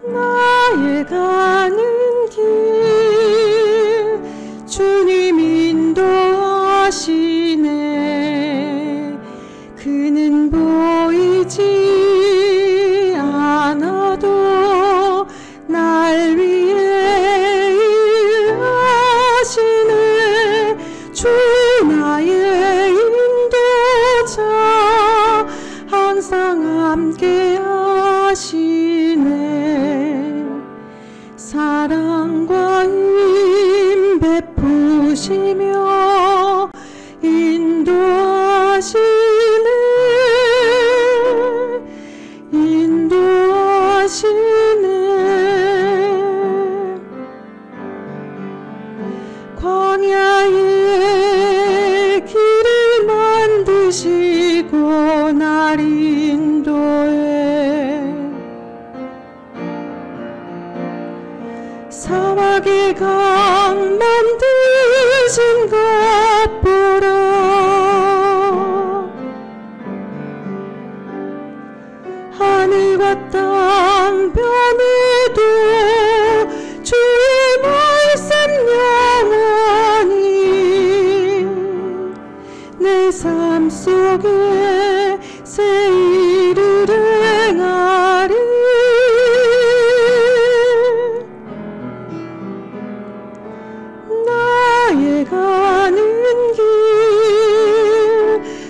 나의 가는 길 주님 인도하시네. 그는 보이지 않아도 날 위해 일하시네. 주 나의 인도자 항상 함께 하시네. 사랑과 힘 베푸시며 인도하시네. 광야의 길을 만드시고 날 인도해. 사막의 강 만드신 것 보라. 하늘과 땅 변해도 주의 말씀 영원히 내 삶 속에 새 일을 행하리. 나의 가는 길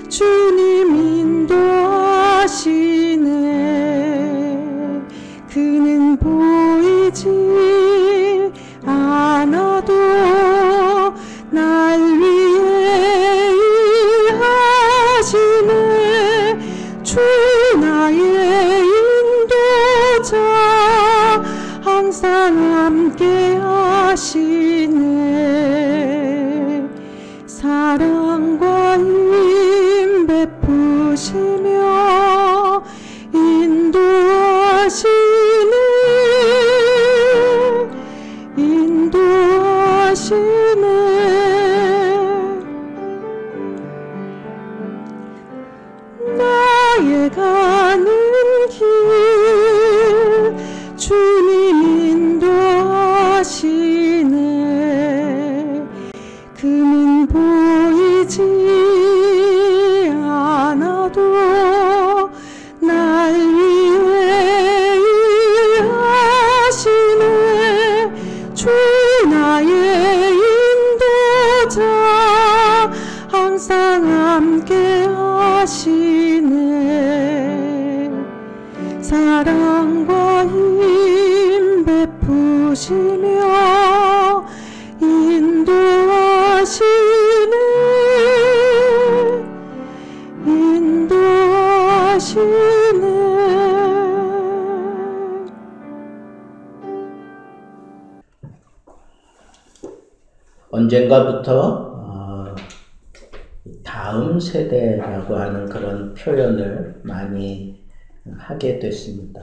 주님 인도하시네. 그는 보이지 않아도 날 위해 일하시네. 주 나의 인도자 항상 함께 하시네. 사랑과 힘 베푸시며 인도하시네. 나의 가는 길 주님 인도하시네. 그는 보이지 않아도 날 위해 일하시네. 주 나의 인도자 항상 함께 하시네. 사랑과 힘 베푸시며 인도하시네. 언젠가부터 다음 세대라고 하는 그런 표현을 많이 하게 됐습니다.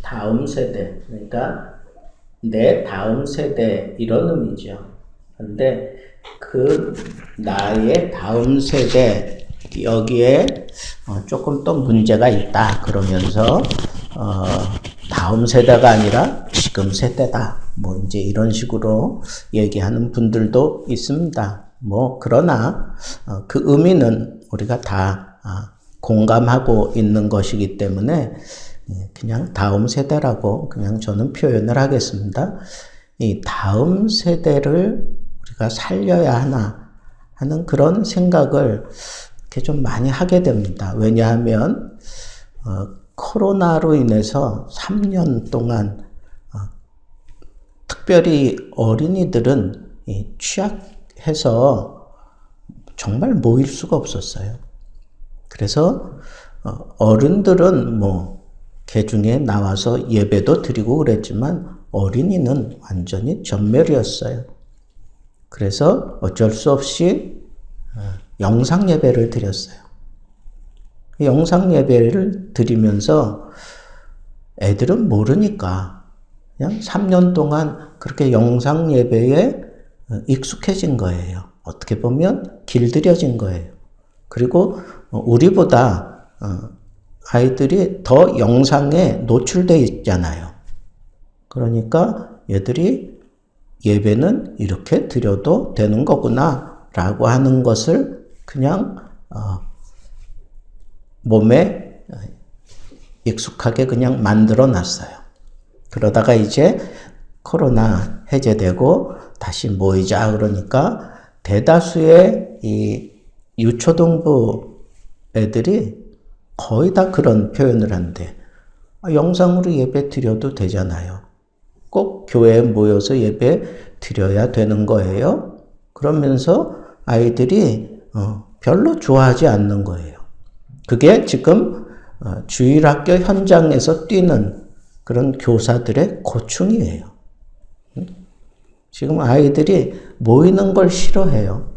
다음 세대, 그러니까 내 다음 세대 이런 의미죠. 근데 그 나의 다음 세대 여기에 조금 또 문제가 있다 그러면서 다음 세대가 아니라 지금 세대다 뭐 이제 이런 식으로 얘기하는 분들도 있습니다. 뭐 그러나 그 의미는 우리가 다 공감하고 있는 것이기 때문에 그냥 다음 세대라고 그냥 저는 표현을 하겠습니다. 이 다음 세대를 우리가 살려야 하나 하는 그런 생각을 이렇게 좀 많이 하게 됩니다. 왜냐하면 코로나로 인해서 3년 동안 특별히 어린이들은 취약해서 정말 모일 수가 없었어요. 그래서 어른들은 뭐 개중에 나와서 예배도 드리고 그랬지만 어린이는 완전히 전멸이었어요. 그래서 어쩔 수 없이 영상 예배를 드렸어요. 영상 예배를 드리면서 애들은 모르니까 그냥 3년 동안 그렇게 영상 예배에 익숙해진 거예요. 어떻게 보면 길들여진 거예요. 그리고 우리보다 아이들이 더 영상에 노출되어 있잖아요. 그러니까 얘들이 예배는 이렇게 드려도 되는 거구나 라고 하는 것을 그냥 몸에 익숙하게 그냥 만들어 놨어요. 그러다가 이제 코로나 해제되고 다시 모이자 그러니까 대다수의 이 유초등부 애들이 거의 다 그런 표현을 한대. 영상으로 예배 드려도 되잖아요. 꼭 교회에 모여서 예배 드려야 되는 거예요. 그러면서 아이들이 별로 좋아하지 않는 거예요. 그게 지금 주일학교 현장에서 뛰는 그런 교사들의 고충이에요. 지금 아이들이 모이는 걸 싫어해요.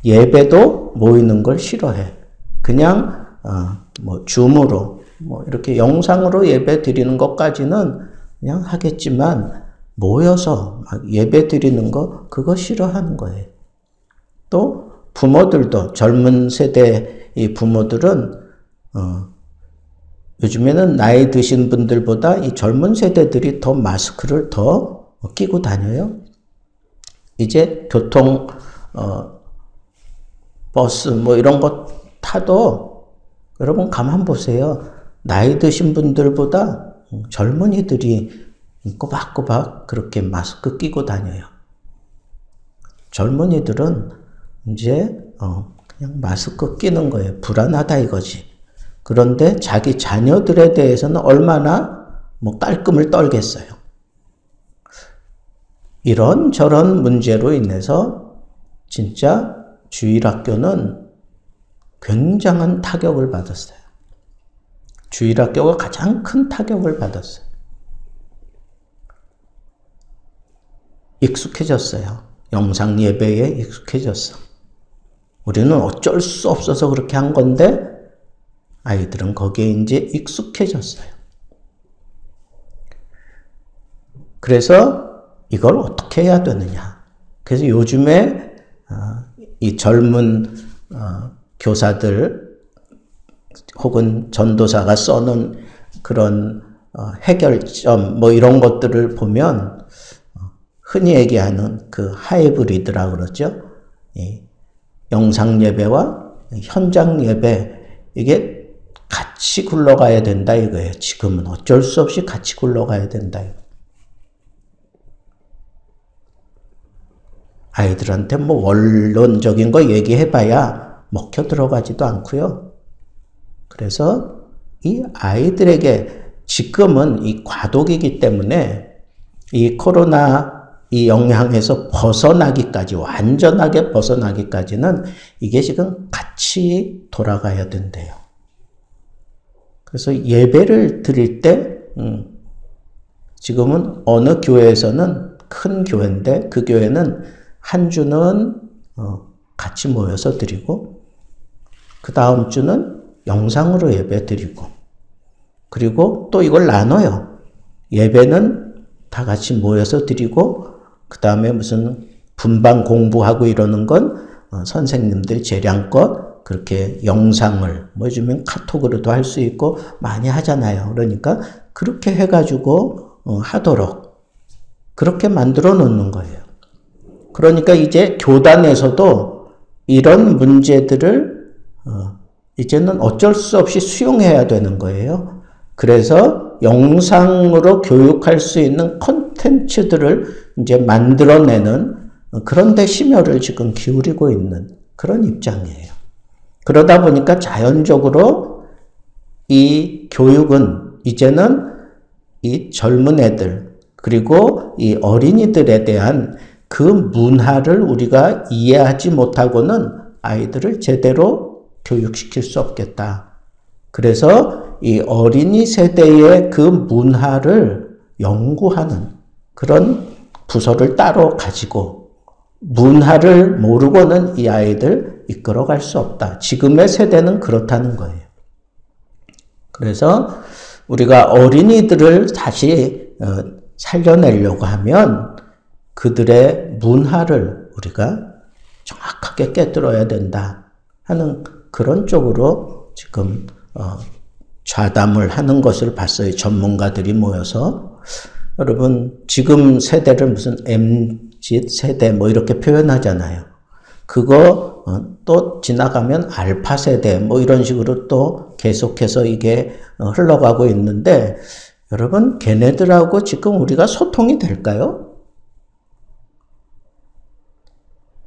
예배도 모이는 걸 싫어해. 그냥 뭐 줌으로 뭐 이렇게 영상으로 예배 드리는 것까지는 그냥 하겠지만 모여서 막 예배 드리는 거 그거 싫어하는 거예요. 또 부모들도 젊은 세대 이 부모들은 요즘에는 나이 드신 분들보다 이 젊은 세대들이 더 마스크를 더 끼고 다녀요. 이제 교통 버스 뭐 이런 거 타도 여러분 가만 보세요. 나이 드신 분들보다 젊은이들이 꼬박꼬박 그렇게 마스크 끼고 다녀요. 젊은이들은 이제 그냥 마스크 끼는 거예요. 불안하다 이거지. 그런데 자기 자녀들에 대해서는 얼마나 뭐 깔끔을 떨겠어요. 이런저런 문제로 인해서 진짜 주일학교는 굉장한 타격을 받았어요. 주일학교가 가장 큰 타격을 받았어요. 익숙해졌어요. 영상 예배에 익숙해졌어. 우리는 어쩔 수 없어서 그렇게 한 건데 아이들은 거기에 이제 익숙해졌어요. 그래서 이걸 어떻게 해야 되느냐. 그래서 요즘에 이 젊은 교사들 혹은 전도사가 써놓은 그런 해결점 뭐 이런 것들을 보면 흔히 얘기하는 그 하이브리드라고 그러죠. 영상 예배와 현장 예배 이게 같이 굴러가야 된다 이거예요. 지금은 어쩔 수 없이 같이 굴러가야 된다. 아이들한테 뭐 원론적인 거 얘기해봐야 먹혀 들어가지도 않고요. 그래서 이 아이들에게 지금은 이 과도기이기 때문에 이 코로나 이 영향에서 벗어나기까지 완전하게 벗어나기까지는 이게 지금 같이 돌아가야 된대요. 그래서 예배를 드릴 때 지금은 어느 교회에서는 큰 교회인데 그 교회는 한 주는 같이 모여서 드리고 그 다음 주는 영상으로 예배 드리고 그리고 또 이걸 나눠요. 예배는 다 같이 모여서 드리고 그 다음에 무슨 분반 공부하고 이러는 건 선생님들이 재량껏 그렇게 영상을 뭐 요즘엔 카톡으로도 할 수 있고 많이 하잖아요. 그러니까 그렇게 해가지고 하도록 그렇게 만들어 놓는 거예요. 그러니까 이제 교단에서도 이런 문제들을 이제는 어쩔 수 없이 수용해야 되는 거예요. 그래서 영상으로 교육할 수 있는 콘텐츠들을 이제 만들어내는 그런 데 심혈을 지금 기울이고 있는 그런 입장이에요. 그러다 보니까 자연적으로 이 교육은 이제는 이 젊은 애들 그리고 이 어린이들에 대한 그 문화를 우리가 이해하지 못하고는 아이들을 제대로 교육시킬 수 없겠다. 그래서 이 어린이 세대의 그 문화를 연구하는 그런 부서를 따로 가지고 문화를 모르고는 이 아이들 이끌어갈 수 없다. 지금의 세대는 그렇다는 거예요. 그래서 우리가 어린이들을 다시 살려내려고 하면 그들의 문화를 우리가 정확하게 깨뜨려야 된다 하는 그런 쪽으로 지금 좌담을 하는 것을 봤어요. 전문가들이 모여서. 여러분, 지금 세대를 무슨 MZ 세대 뭐 이렇게 표현하잖아요. 그거 또 지나가면 알파 세대 뭐 이런 식으로 또 계속해서 이게 흘러가고 있는데, 여러분, 걔네들하고 지금 우리가 소통이 될까요?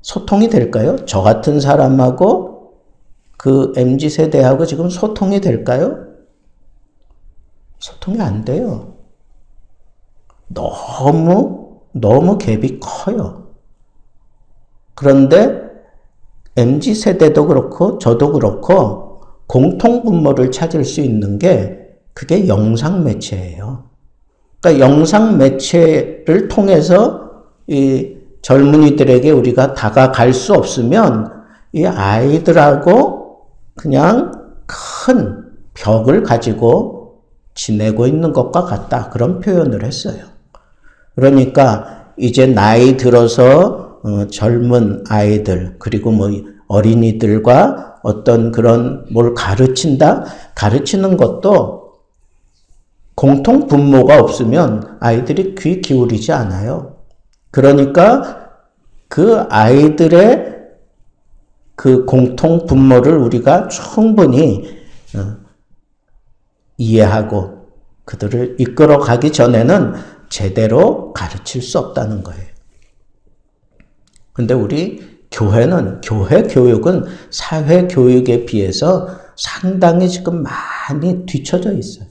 소통이 될까요? 저 같은 사람하고 그 MZ 세대하고 지금 소통이 될까요? 소통이 안 돼요. 너무 갭이 커요. 그런데 MZ 세대도 그렇고 저도 그렇고 공통분모를 찾을 수 있는 게 그게 영상 매체예요. 그러니까 영상 매체를 통해서 이 젊은이들에게 우리가 다가갈 수 없으면 이 아이들하고 그냥 큰 벽을 가지고 지내고 있는 것과 같다. 그런 표현을 했어요. 그러니까 이제 나이 들어서 젊은 아이들 그리고 뭐 어린이들과 어떤 그런 뭘 가르친다? 가르치는 것도 공통 분모가 없으면 아이들이 귀 기울이지 않아요. 그러니까 그 아이들의 그 공통 분모를 우리가 충분히 이해하고 그들을 이끌어 가기 전에는 제대로 가르칠 수 없다는 거예요. 근데 우리 교회는, 교회 교육은 사회 교육에 비해서 상당히 지금 많이 뒤처져 있어요.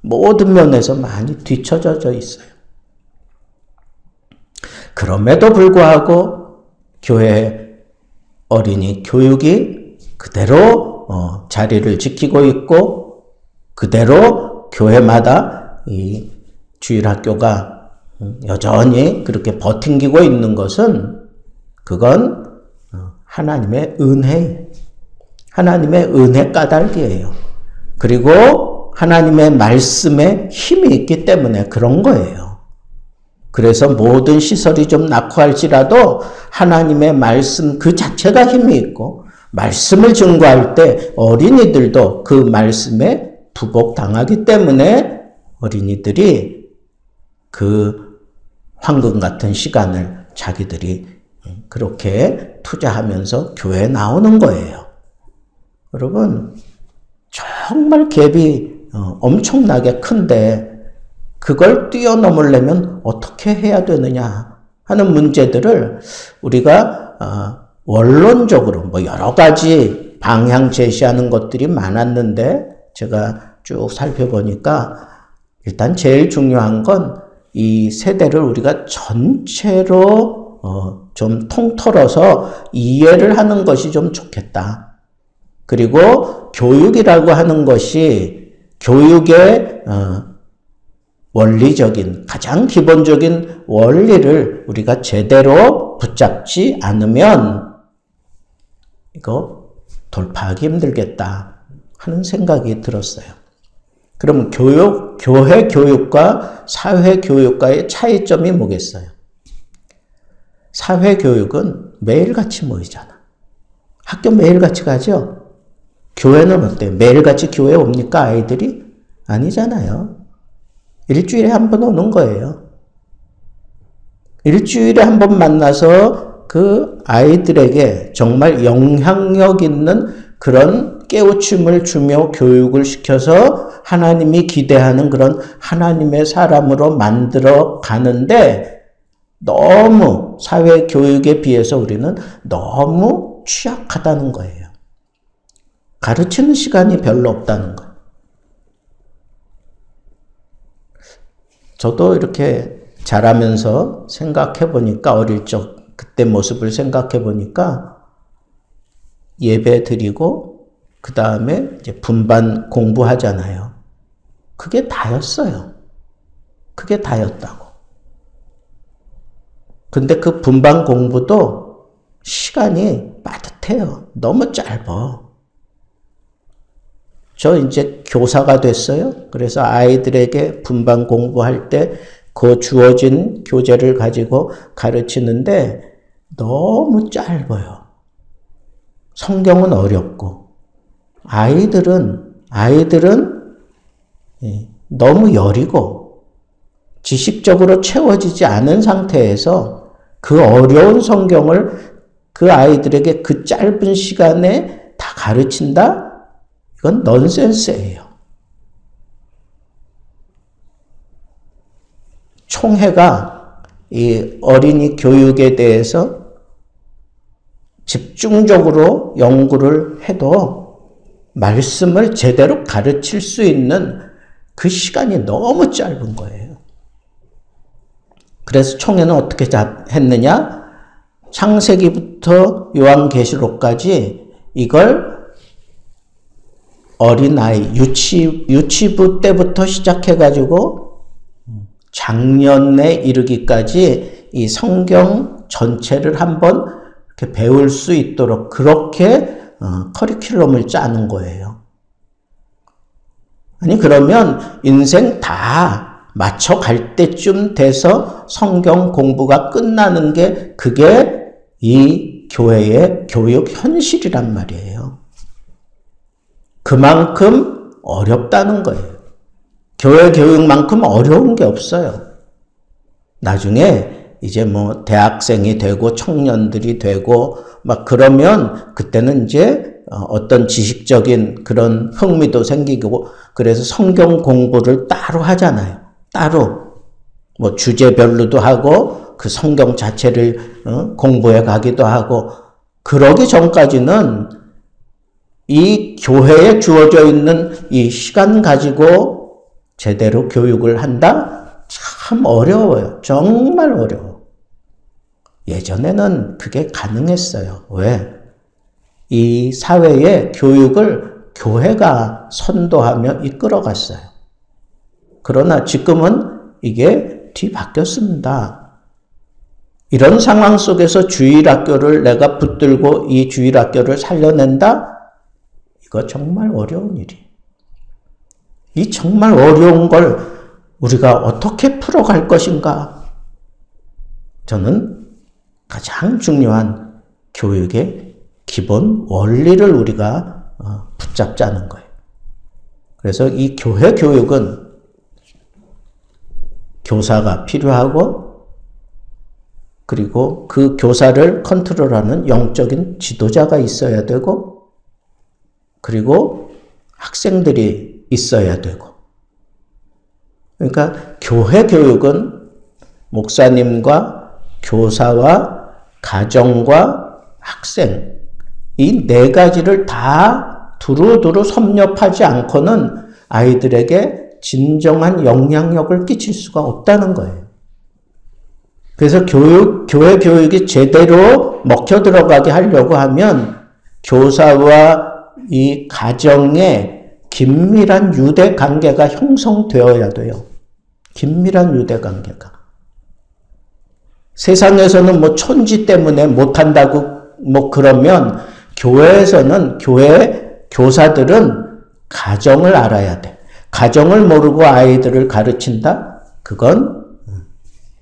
모든 면에서 많이 뒤처져 있어요. 그럼에도 불구하고 교회 어린이 교육이 그대로 자리를 지키고 있고 그대로 교회마다 이 주일학교가 여전히 그렇게 버팅기고 있는 것은 그건 하나님의 은혜, 하나님의 은혜 까닭이에요. 그리고 하나님의 말씀에 힘이 있기 때문에 그런 거예요. 그래서 모든 시설이 좀 낙후할지라도 하나님의 말씀 그 자체가 힘이 있고 말씀을 증거할 때 어린이들도 그 말씀에 부복당하기 때문에 어린이들이 그 황금 같은 시간을 자기들이 그렇게 투자하면서 교회에 나오는 거예요. 여러분, 정말 갭이 엄청나게 큰데 그걸 뛰어넘으려면 어떻게 해야 되느냐 하는 문제들을 우리가 원론적으로 뭐 여러 가지 방향 제시하는 것들이 많았는데 제가 쭉 살펴보니까 일단 제일 중요한 건 이 세대를 우리가 전체로 좀 통틀어서 이해를 하는 것이 좀 좋겠다. 그리고 교육이라고 하는 것이 교육의 원리적인 가장 기본적인 원리를 우리가 제대로 붙잡지 않으면 이거 돌파하기 힘들겠다 하는 생각이 들었어요. 그럼 교회 교육과 사회 교육과의 차이점이 뭐겠어요? 사회 교육은 매일같이 모이잖아. 학교 매일같이 가죠? 교회는 어때요? 매일같이 교회 옵니까? 아이들이? 아니잖아요. 일주일에 한 번 오는 거예요. 일주일에 한 번 만나서 그 아이들에게 정말 영향력 있는 그런 깨우침을 주며 교육을 시켜서 하나님이 기대하는 그런 하나님의 사람으로 만들어 가는데 너무 사회 교육에 비해서 우리는 너무 취약하다는 거예요. 가르치는 시간이 별로 없다는 거예요. 저도 이렇게 자라면서 생각해 보니까 어릴 적 그때 모습을 생각해 보니까 예배 드리고 그 다음에 이제 분반 공부하잖아요. 그게 다였어요. 그게 다였다고. 근데 그 분반 공부도 시간이 빠듯해요. 너무 짧아. 저 이제 교사가 됐어요. 그래서 아이들에게 분반 공부할 때 그 주어진 교재를 가지고 가르치는데 너무 짧아요. 성경은 어렵고 아이들은 너무 여리고 지식적으로 채워지지 않은 상태에서 그 어려운 성경을 그 아이들에게 그 짧은 시간에 다 가르친다? 이건 넌센스예요. 총회가 이 어린이 교육에 대해서 집중적으로 연구를 해도 말씀을 제대로 가르칠 수 있는 그 시간이 너무 짧은 거예요. 그래서 총회는 어떻게 했느냐? 창세기부터 요한계시록까지 이걸 어린아이, 유치부 때부터 시작해가지고 작년에 이르기까지 이 성경 전체를 한번 이렇게 배울 수 있도록 그렇게 커리큘럼을 짜는 거예요. 아니 그러면 인생 다 맞춰갈 때쯤 돼서 성경 공부가 끝나는 게 그게 이 교회의 교육 현실이란 말이에요. 그만큼 어렵다는 거예요. 교회 교육만큼 어려운 게 없어요. 나중에 이제 뭐 대학생이 되고 청년들이 되고 막 그러면 그때는 이제 어떤 지식적인 그런 흥미도 생기고 그래서 성경 공부를 따로 하잖아요. 따로 뭐 주제별로도 하고 그 성경 자체를 공부해 가기도 하고 그러기 전까지는 이 교회에 주어져 있는 이 시간 가지고 제대로 교육을 한다? 참 어려워요. 정말 어려워. 예전에는 그게 가능했어요. 왜? 이 사회의 교육을 교회가 선도하며 이끌어갔어요. 그러나 지금은 이게 뒤바뀌었습니다. 이런 상황 속에서 주일학교를 내가 붙들고 이 주일학교를 살려낸다? 이거 정말 어려운 일이에요. 이 정말 어려운 걸 우리가 어떻게 풀어갈 것인가? 저는 가장 중요한 교육의 기본 원리를 우리가 붙잡자는 거예요. 그래서 이 교회 교육은 교사가 필요하고 그리고 그 교사를 컨트롤하는 영적인 지도자가 있어야 되고 그리고 학생들이 있어야 되고 그러니까 교회 교육은 목사님과 교사와 가정과 학생 이 네 가지를 다 두루두루 섭렵하지 않고는 아이들에게 진정한 영향력을 끼칠 수가 없다는 거예요. 그래서 교회 교육이 제대로 먹혀 들어가게 하려고 하면 교사와 이 가정에 긴밀한 유대 관계가 형성되어야 돼요. 긴밀한 유대 관계가. 세상에서는 뭐 촌지 때문에 못한다고 뭐 그러면 교회에서는 교회 교사들은 가정을 알아야 돼. 가정을 모르고 아이들을 가르친다? 그건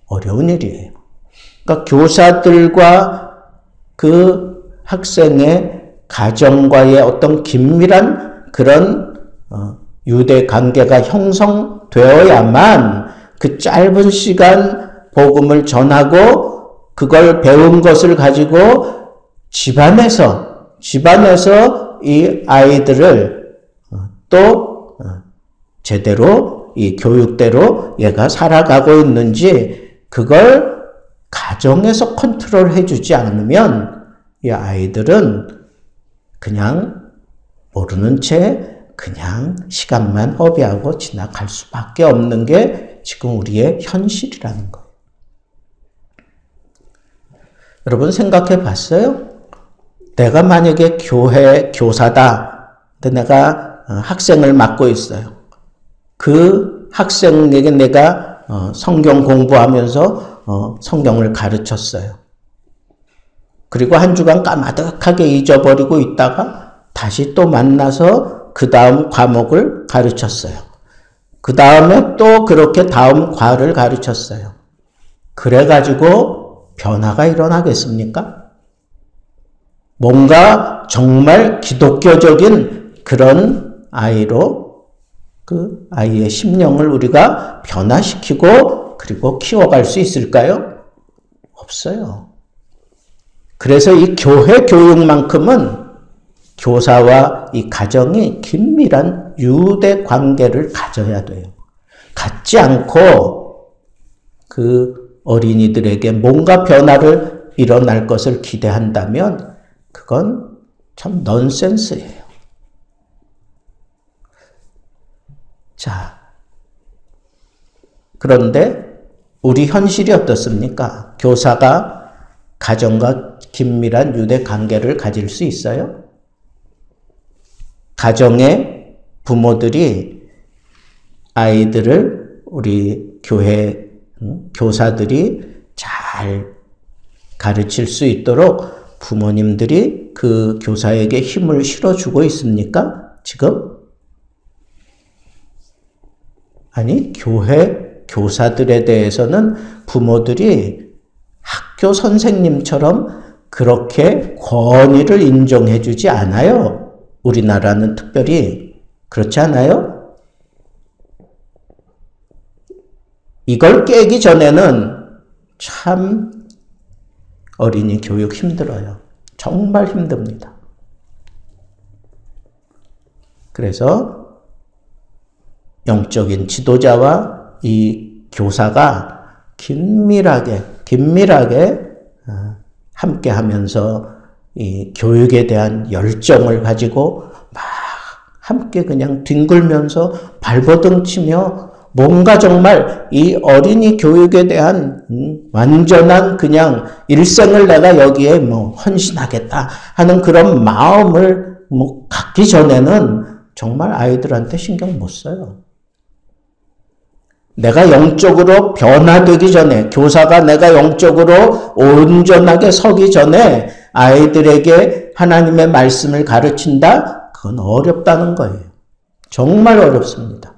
어려운 일이에요. 그러니까 교사들과 그 학생의 가정과의 어떤 긴밀한 그런 유대 관계가 형성되어야만 그 짧은 시간 복음을 전하고 그걸 배운 것을 가지고 집안에서 이 아이들을 또 제대로 이 교육대로 얘가 살아가고 있는지 그걸 가정에서 컨트롤해 주지 않으면 이 아이들은 그냥 모르는 채 그냥 시간만 허비하고 지나갈 수밖에 없는 게 지금 우리의 현실이라는 거예요. 여러분 생각해 봤어요? 내가 만약에 교회 교사다. 근데 내가 학생을 맡고 있어요. 그 학생에게 내가 성경 공부하면서 성경을 가르쳤어요. 그리고 한 주간 까마득하게 잊어버리고 있다가 다시 또 만나서 그 다음 과목을 가르쳤어요. 그 다음에 또 그렇게 다음 과를 가르쳤어요. 그래가지고 변화가 일어나겠습니까? 뭔가 정말 기독교적인 그런 아이로 그 아이의 심령을 우리가 변화시키고 그리고 키워갈 수 있을까요? 없어요. 그래서 이 교회 교육만큼은 교사와 이 가정이 긴밀한 유대 관계를 가져야 돼요. 갖지 않고 그 어린이들에게 뭔가 변화를 일어날 것을 기대한다면 그건 참 넌센스예요. 자, 그런데 우리 현실이 어떻습니까? 교사가 가정과 긴밀한 유대 관계를 가질 수 있어요? 가정의 부모들이 아이들을 우리 교회 교사들이 잘 가르칠 수 있도록 부모님들이 그 교사에게 힘을 실어주고 있습니까? 지금? 아니, 교회 교사들에 대해서는 부모들이 학교 선생님처럼 그렇게 권위를 인정해 주지 않아요. 우리나라는 특별히. 그렇지 않아요? 이걸 깨기 전에는 참 어린이 교육 힘들어요. 정말 힘듭니다. 그래서 영적인 지도자와 이 교사가 긴밀하게 함께 하면서 이 교육에 대한 열정을 가지고 막 함께 그냥 뒹굴면서 발버둥 치며 뭔가 정말 이 어린이 교육에 대한 완전한 그냥 일생을 내가 여기에 헌신하겠다 하는 그런 마음을 갖기 전에는 정말 아이들한테 신경 못 써요. 내가 영적으로 변화되기 전에, 교사가 내가 영적으로 온전하게 서기 전에 아이들에게 하나님의 말씀을 가르친다? 그건 어렵다는 거예요. 정말 어렵습니다.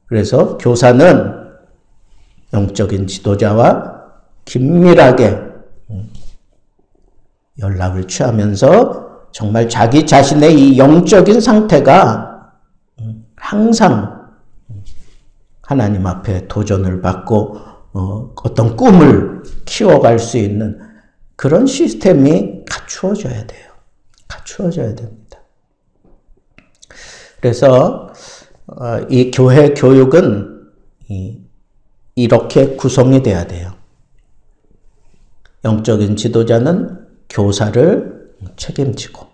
그래서 교사는 영적인 지도자와 긴밀하게 연락을 취하면서 정말 자기 자신의 이 영적인 상태가 항상 하나님 앞에 도전을 받고 어떤 꿈을 키워갈 수 있는 그런 시스템이 갖추어져야 돼요. 갖추어져야 됩니다. 그래서 이 교회 교육은 이렇게 구성이 돼야 돼요. 영적인 지도자는 교사를 책임지고,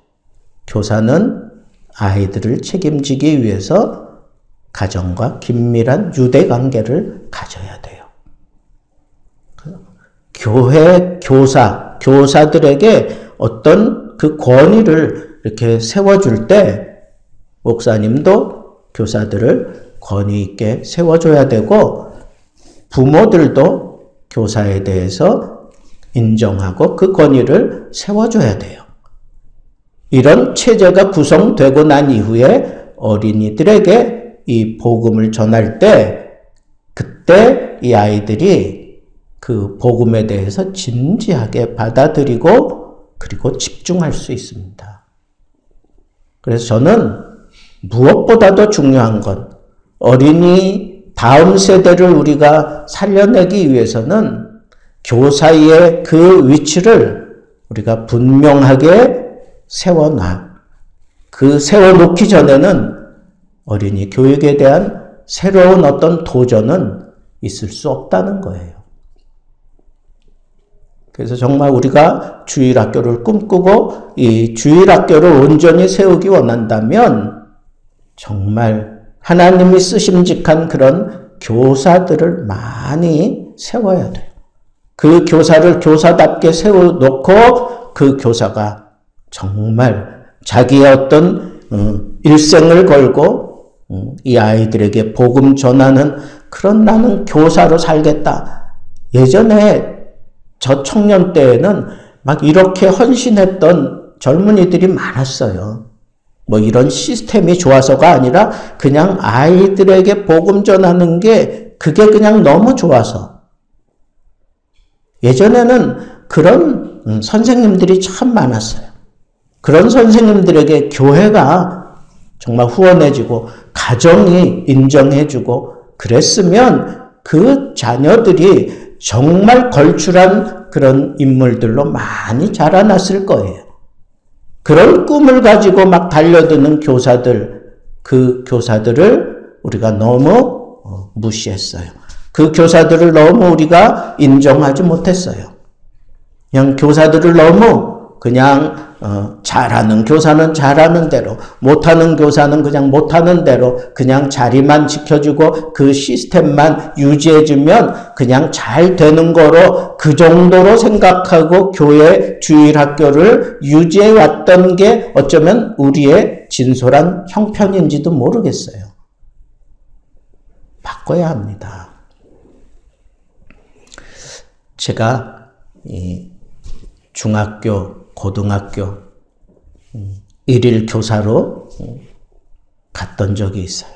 교사는 아이들을 책임지기 위해서 가정과 긴밀한 유대 관계를 가져야 돼요. 교회 교사들에게 어떤 그 권위를 이렇게 세워줄 때 목사님도 교사들을 권위 있게 세워줘야 되고 부모들도 교사에 대해서 인정하고 그 권위를 세워줘야 돼요. 이런 체제가 구성되고 난 이후에 어린이들에게 이 복음을 전할 때 그때 이 아이들이 그 복음에 대해서 진지하게 받아들이고 그리고 집중할 수 있습니다. 그래서 저는 무엇보다도 중요한 건 어린이 다음 세대를 우리가 살려내기 위해서는 교사의 그 위치를 우리가 분명하게 세워놓기 전에는 어린이 교육에 대한 새로운 어떤 도전은 있을 수 없다는 거예요. 그래서 정말 우리가 주일학교를 꿈꾸고 이 주일학교를 온전히 세우기 원한다면 정말 하나님이 쓰심직한 그런 교사들을 많이 세워야 돼요. 그 교사를 교사답게 세워놓고 그 교사가 정말 자기의 어떤 일생을 걸고 이 아이들에게 복음 전하는 그런 나는 교사로 살겠다. 예전에 저 청년 때에는 막 이렇게 헌신했던 젊은이들이 많았어요. 뭐 이런 시스템이 좋아서가 아니라 그냥 아이들에게 복음 전하는 게 그게 그냥 너무 좋아서. 예전에는 그런 선생님들이 참 많았어요. 그런 선생님들에게 교회가 정말 후원해주고 가정이 인정해주고 그랬으면 그 자녀들이 정말 걸출한 그런 인물들로 많이 자라났을 거예요. 그런 꿈을 가지고 막 달려드는 교사들, 그 교사들을 우리가 너무 무시했어요. 그 교사들을 너무 우리가 인정하지 못했어요. 그냥 교사들을 너무 그냥 잘하는 교사는 잘하는 대로, 못하는 교사는 그냥 못하는 대로 그냥 자리만 지켜주고 그 시스템만 유지해주면 그냥 잘 되는 거로 그 정도로 생각하고 교회 주일학교를 유지해왔던 게 어쩌면 우리의 진솔한 형편인지도 모르겠어요. 바꿔야 합니다. 제가 이 중학교, 고등학교 일일 교사로 갔던 적이 있어요.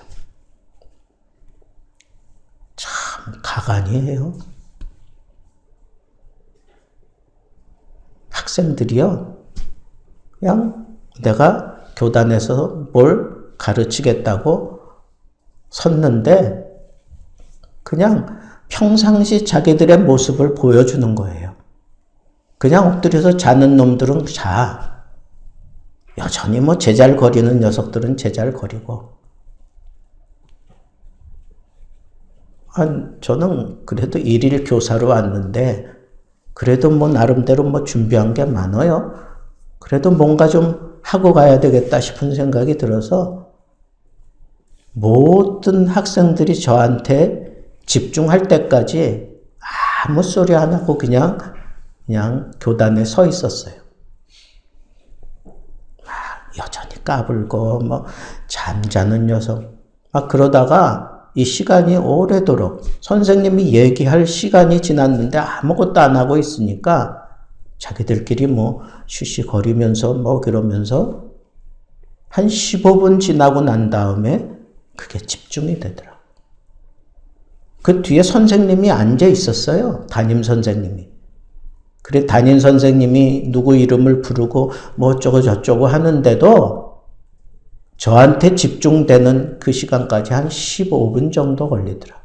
참 가관이에요. 학생들이요, 그냥 내가 교단에서 뭘 가르치겠다고 섰는데 그냥 평상시 자기들의 모습을 보여주는 거예요. 그냥 엎드려서 자는 놈들은 자. 여전히 뭐 제잘거리는 녀석들은 제잘거리고. 저는 그래도 일일 교사로 왔는데 그래도 뭐 나름대로 뭐 준비한 게 많아요. 그래도 뭔가 좀 하고 가야 되겠다 싶은 생각이 들어서 모든 학생들이 저한테 집중할 때까지 아무 소리 안 하고 그냥 교단에 서 있었어요. 여전히 까불고 뭐 잠자는 녀석. 그러다가 이 시간이 오래도록 선생님이 얘기할 시간이 지났는데 아무것도 안 하고 있으니까 자기들끼리 뭐 쉬쉬거리면서 뭐 그러면서 한 15분 지나고 난 다음에 그게 집중이 되더라. 그 뒤에 선생님이 앉아 있었어요. 담임 선생님이. 그래 담임 선생님이 누구 이름을 부르고 뭐 어쩌고 저쩌고 하는데도 저한테 집중되는 그 시간까지 한 15분 정도 걸리더라.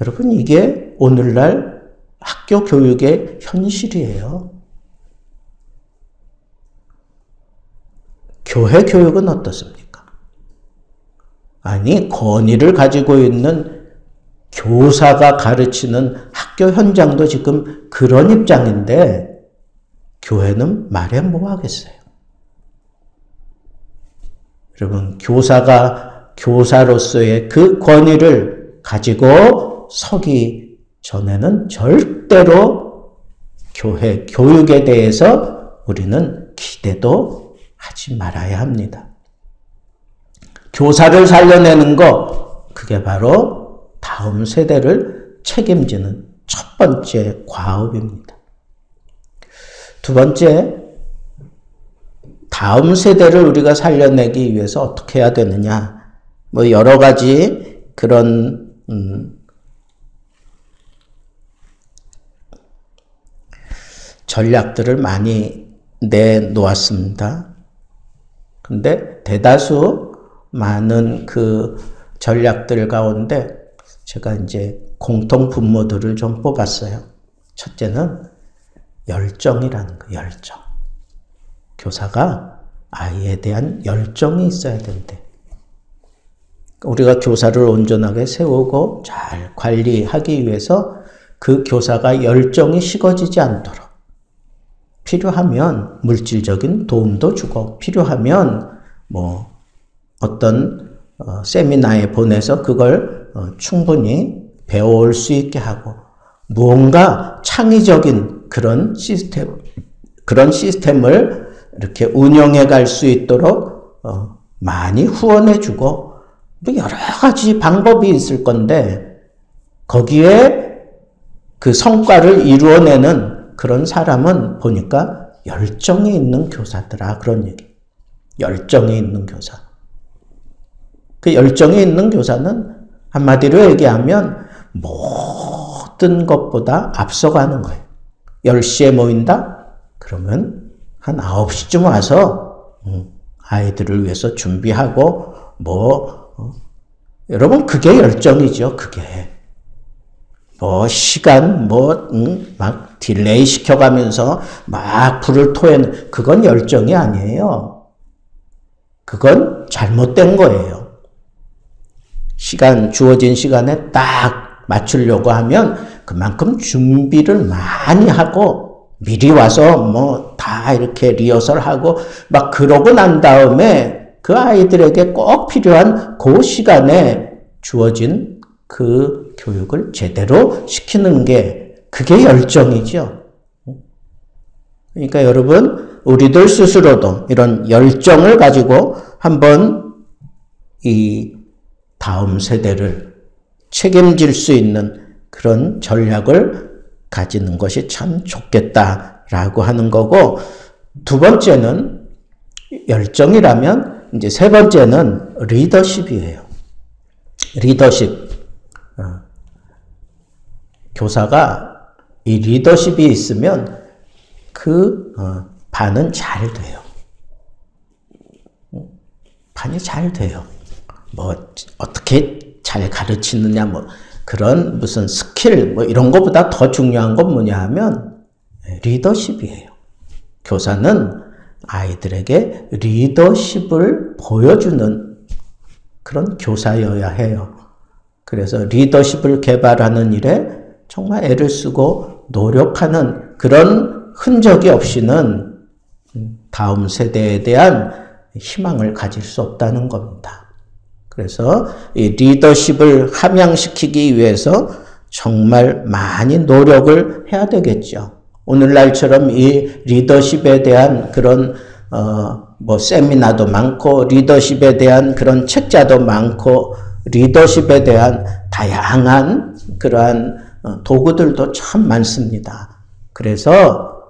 여러분, 이게 오늘날 학교 교육의 현실이에요. 교회 교육은 어떻습니까? 아니, 권위를 가지고 있는 교사가 가르치는 학교 현장도 지금 그런 입장인데 교회는 말해 뭐 하겠어요? 여러분, 교사가 교사로서의 그 권위를 가지고 서기 전에는 절대로 교회 교육에 대해서 우리는 기대도 하지 말아야 합니다. 교사를 살려내는 거, 그게 바로 다음 세대를 책임지는 첫 번째 과업입니다. 두 번째, 다음 세대를 우리가 살려내기 위해서 어떻게 해야 되느냐. 뭐 여러 가지 그런 전략들을 많이 내놓았습니다. 근데 대다수 많은 그 전략들 가운데 제가 이제 공통 분모들을 좀 뽑았어요. 첫째는 열정이라는 거, 열정. 교사가 아이에 대한 열정이 있어야 된대. 우리가 교사를 온전하게 세우고 잘 관리하기 위해서 그 교사가 열정이 식어지지 않도록 필요하면 물질적인 도움도 주고 필요하면 뭐 어떤 세미나에 보내서 그걸 충분히 배워올 수 있게 하고 무언가 창의적인 그런 시스템을 이렇게 운영해 갈 수 있도록 많이 후원해 주고 뭐 여러 가지 방법이 있을 건데 거기에 그 성과를 이루어내는 그런 사람은 보니까 열정이 있는 교사더라, 그런 얘기. 열정이 있는 교사. 그 열정이 있는 교사는 한마디로 얘기하면 모든 것보다 앞서가는 거예요. 10시에 모인다? 그러면 한 9시쯤 와서 아이들을 위해서 준비하고 뭐 여러분, 그게 열정이죠, 그게. 뭐, 시간, 막 딜레이 시켜가면서 막 불을 토해는, 그건 열정이 아니에요. 그건 잘못된 거예요. 주어진 시간에 딱 맞추려고 하면 그만큼 준비를 많이 하고 미리 와서 뭐 다 이렇게 리허설하고 막 그러고 난 다음에 그 아이들에게 꼭 필요한 그 시간에 주어진 그 교육을 제대로 시키는 게 그게 열정이죠. 그러니까 여러분, 우리들 스스로도 이런 열정을 가지고 한번 이 다음 세대를 책임질 수 있는 그런 전략을 가지는 것이 참 좋겠다라고 하는 거고, 두 번째는 열정이라면 이제 세 번째는 리더십이에요. 리더십. 교사가 이 리더십이 있으면 반은 잘 돼요. 반이 잘 돼요. 뭐 어떻게 잘 가르치느냐, 뭐 그런 무슨 스킬 뭐 이런 것보다 더 중요한 건 뭐냐 하면 리더십이에요. 교사는 아이들에게 리더십을 보여주는 그런 교사여야 해요. 그래서 리더십을 개발하는 일에 정말 애를 쓰고 노력하는 그런 흔적이 없이는 다음 세대에 대한 희망을 가질 수 없다는 겁니다. 그래서 이 리더십을 함양시키기 위해서 정말 많이 노력을 해야 되겠죠. 오늘날처럼 이 리더십에 대한 그런 뭐 세미나도 많고 리더십에 대한 그런 책자도 많고 리더십에 대한 다양한 그러한 도구들도 참 많습니다. 그래서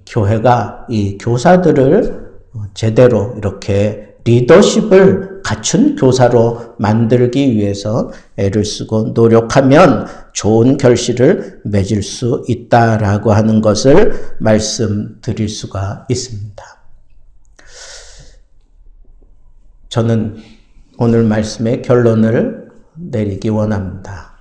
교회가 이 교사들을 제대로 이렇게 리더십을 갖춘 교사로 만들기 위해서 애를 쓰고 노력하면 좋은 결실을 맺을 수 있다라고 하는 것을 말씀드릴 수가 있습니다. 저는 오늘 말씀의 결론을 내리기 원합니다.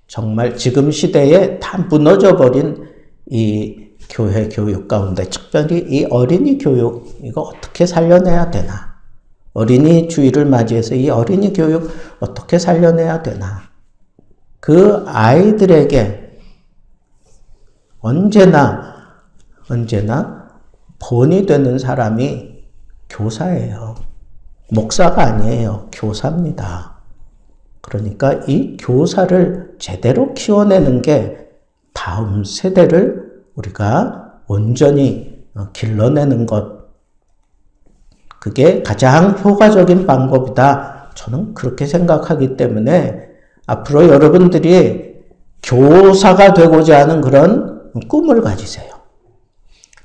정말 지금 시대에 다 무너져버린 이 교회 교육 가운데 특별히 이 어린이 교육, 이거 어떻게 살려내야 되나? 어린이 주일을 맞이해서 이 어린이 교육 어떻게 살려내야 되나? 그 아이들에게 언제나 본이 되는 사람이 교사예요. 목사가 아니에요. 교사입니다. 그러니까 이 교사를 제대로 키워내는 게 다음 세대를 우리가 온전히 길러내는 것, 그게 가장 효과적인 방법이다. 저는 그렇게 생각하기 때문에 앞으로 여러분들이 교사가 되고자 하는 그런 꿈을 가지세요.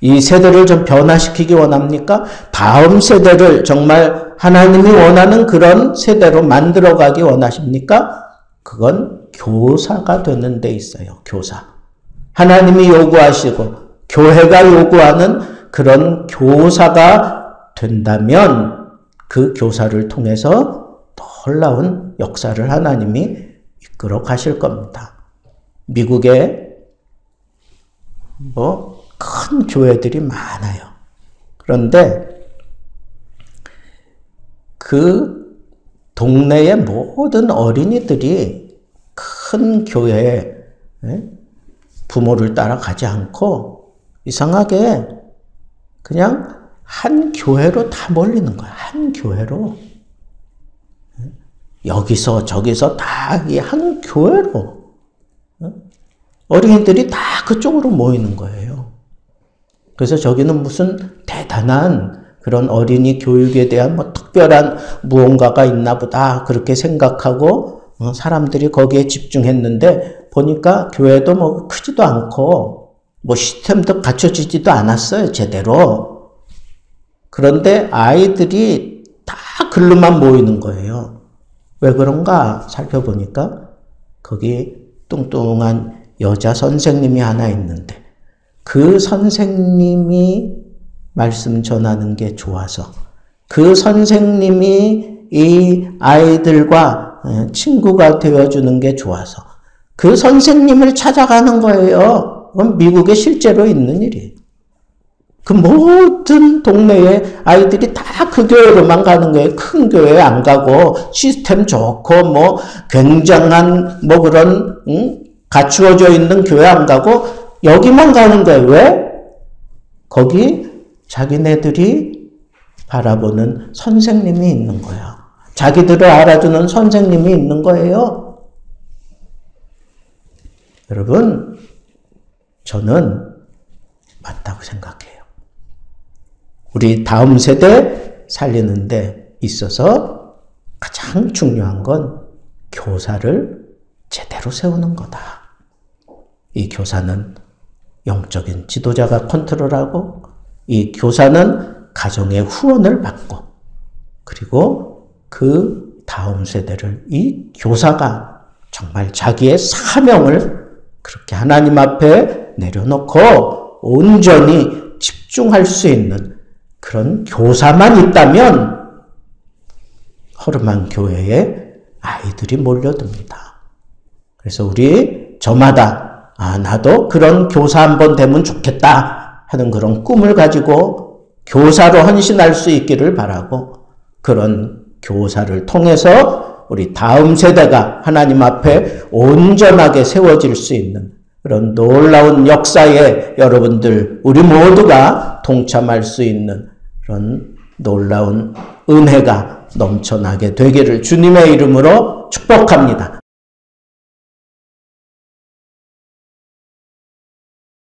이 세대를 좀 변화시키기 원합니까? 다음 세대를 정말 하나님이 원하는 그런 세대로 만들어가기 원하십니까? 그건 교사가 되는 데 있어요. 교사. 하나님이 요구하시고 교회가 요구하는 그런 교사가 된다면 그 교사를 통해서 놀라운 역사를 하나님이 이끌어 가실 겁니다. 미국에 큰 교회들이 많아요. 그런데 그 동네의 모든 어린이들이 큰 교회에 부모를 따라가지 않고 이상하게 그냥 한 교회로 다 몰리는 거야. 한 교회로. 여기서 저기서 다 이 한 교회로. 어린이들이 다 그쪽으로 모이는 거예요. 그래서 저기는 무슨 대단한 그런 어린이 교육에 대한 특별한 무언가가 있나 보다 그렇게 생각하고 사람들이 거기에 집중했는데 보니까 교회도 크지도 않고 시스템도 갖춰지지도 않았어요, 제대로. 그런데 아이들이 다 글로만 모이는 거예요. 왜 그런가 살펴보니까 거기 뚱뚱한 여자 선생님이 하나 있는데 그 선생님이 말씀 전하는 게 좋아서 그 선생님이 이 아이들과 친구가 되어주는 게 좋아서 그 선생님을 찾아가는 거예요. 그건 미국에 실제로 있는 일이에요. 그 모든 동네에 아이들이 다 그 교회로만 가는 거예요. 큰 교회 안 가고 시스템 좋고 뭐 굉장한 뭐 그런 갖추어져 있는 교회 안 가고 여기만 가는 거예요. 왜? 거기 자기네들이 바라보는 선생님이 있는 거야. 자기들을 알아주는 선생님이 있는 거예요. 여러분, 저는 맞다고 생각해요. 우리 다음 세대 살리는 데 있어서 가장 중요한 건 교사를 제대로 세우는 거다. 이 교사는 영적인 지도자가 컨트롤하고 이 교사는 가정의 후원을 받고 그리고 그 다음 세대를 이 교사가 정말 자기의 사명을 그렇게 하나님 앞에 내려놓고 온전히 집중할 수 있는 그런 교사만 있다면 허름한 교회에 아이들이 몰려듭니다. 그래서 우리 저마다 나도 그런 교사 한번 되면 좋겠다 하는 그런 꿈을 가지고 교사로 헌신할 수 있기를 바라고 그런 교사를 통해서 우리 다음 세대가 하나님 앞에 온전하게 세워질 수 있는 그런 놀라운 역사에 여러분들 우리 모두가 동참할 수 있는 그런 놀라운 은혜가 넘쳐나게 되기를 주님의 이름으로 축복합니다.